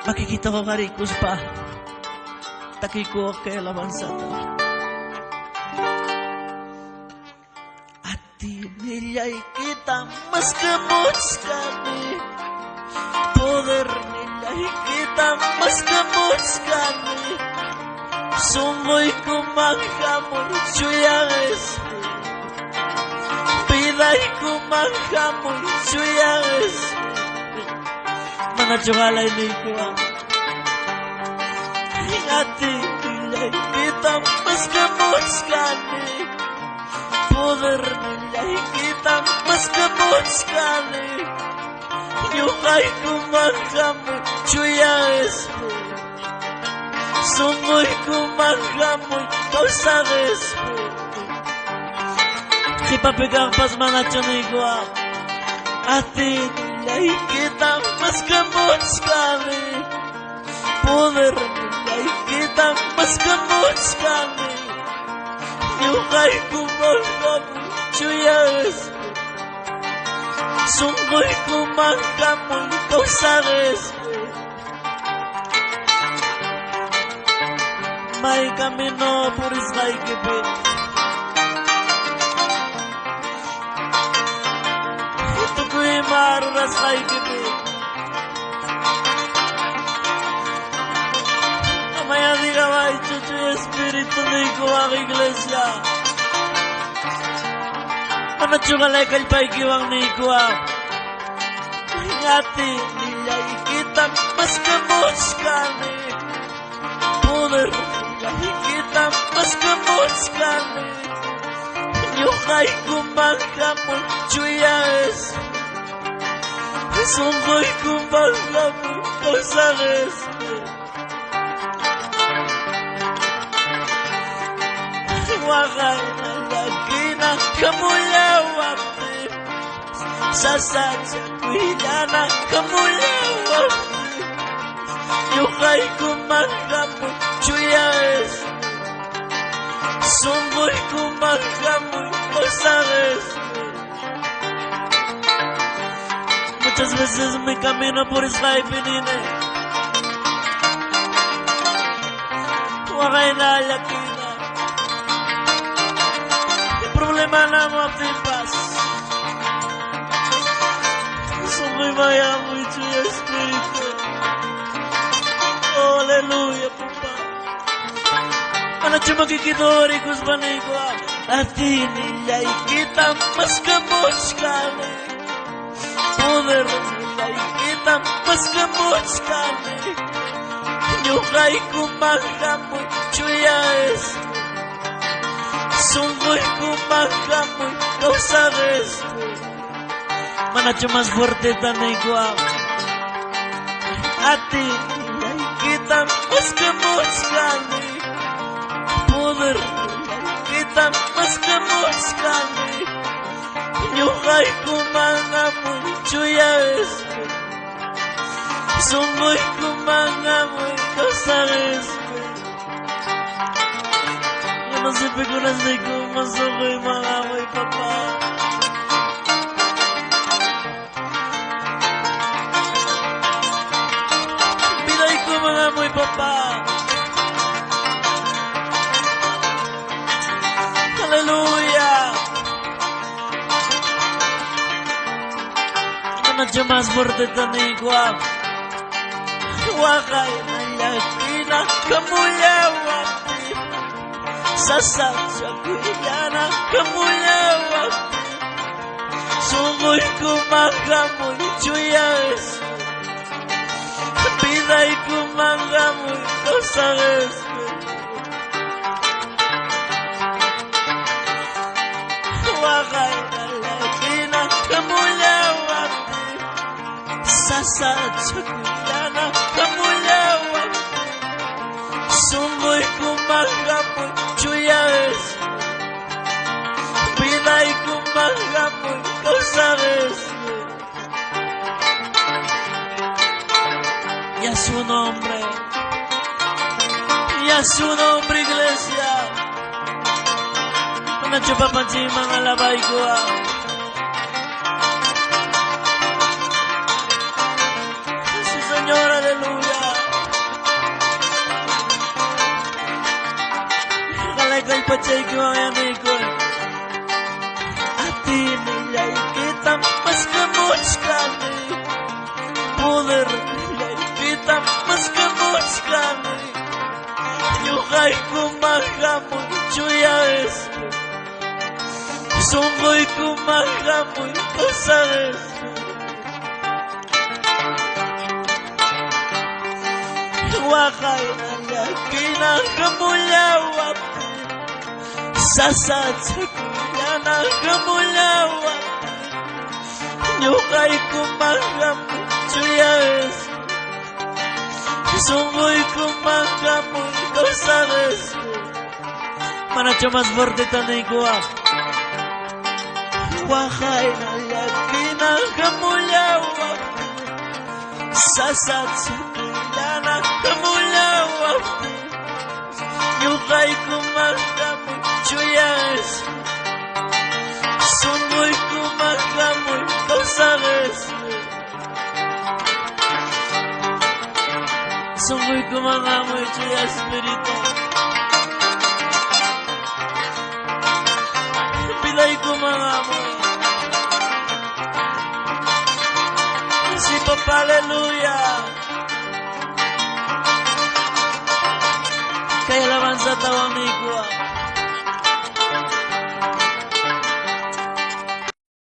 Makikita ko karikos pa. Takiko kay labansata. At nila'y kita mas gamot kami. Poder nila'y kita mas gamot kami. Sunggoy kumangkamoy suyangis. Piday kumangkamoy suyangis. Mga tsukalay ni kuwang Ingati nila'y kita mas gamot kami. Poder nila'y kita mas gamot kami. Yukay kumangkamoy suyangis. Sunggoy kumangkamoy kausangis. Kipapigang pas mga tsunay kuwang Ati nila'y kita mas gamot kami. Poder nila'y kita mas gamot kami. Yukay kumangkamoy suyangis. Sunggoy kumangkamoy kausangis. May camino puris kay kipit. Ito ko'y maruras kay kipit. Amaya di ka maichuchu espiritu ni ko ang iglesia. Manatsukalay kalpay kiwang ni ko ang ingati nila'y kita mas gamot kami. Poder nila'y kita mas gamot kami. Yukay kumangkamoy suyangis. Sunggoy kumangkamoy kausangis. Wakay na lagi na kamulawati. Sasadya kuya na kamulawati. Yukay kumangkamoy suyangis. Sunggoy kumangkamoy kausangis. Muchas veces mi camino por Israel pinine. Wakay na laki na. El problema na mo tipas. Sunggoy maya muy chuya espiritu. Oh, aleluya, papa. Ano siya makikidori kus banay ko Ati nila'y kita mas gamot kami. Poder nila'y kita mas gamot kami. Yukay kumangkamoy suyangis. Sunggoy kumangkamoy kausangis. Manacho mas fuerte tanay ko Ati nila'y kita mas gamot kami. Poder nila'y kita mas gamot kami. Yukay kumangkamoy suyangis. Sunggoy kumangkamoy kausangis. Masipig ko na sa ko masokoy mga amoy papa. Bilay ko mga amoy papa. Hallelujah. Ano siya mas fuerte tanay ko Wakay na laki na kamulawati. Sasadya kuya na kamulawati. Sunggoy kumangkamoy suyangis. Piday kumangkamoy kausangis. Wakay na laki na kamulawati. Sasadya kuya na kamulawati. Sunggoy kumangkamoy suyangis. Piday kumangkamoy kausangis. Y a su nombre, iglesia. Mga chupapansin mga labay ko Sí, Señor, aleluya. pachay ko ani ko atin nilay kita mas kamuch kami poder nilay kita mas kamuch kami yukay kumakamoy chuyas sunggoy kumakamoy kasares wakay na kinakamulawap sasad sa kuya na kamulawap yukay kumakamoy chuyas sunggoy kumakamoy kasares manacho mas fuerte tanay kuwap wakay na kinakamulawap sasad sa kuya na kamulawap yukay kumakamoy chuyas sunggoy kumakamoy kasares sunggoy kumakamoy chuyas spirito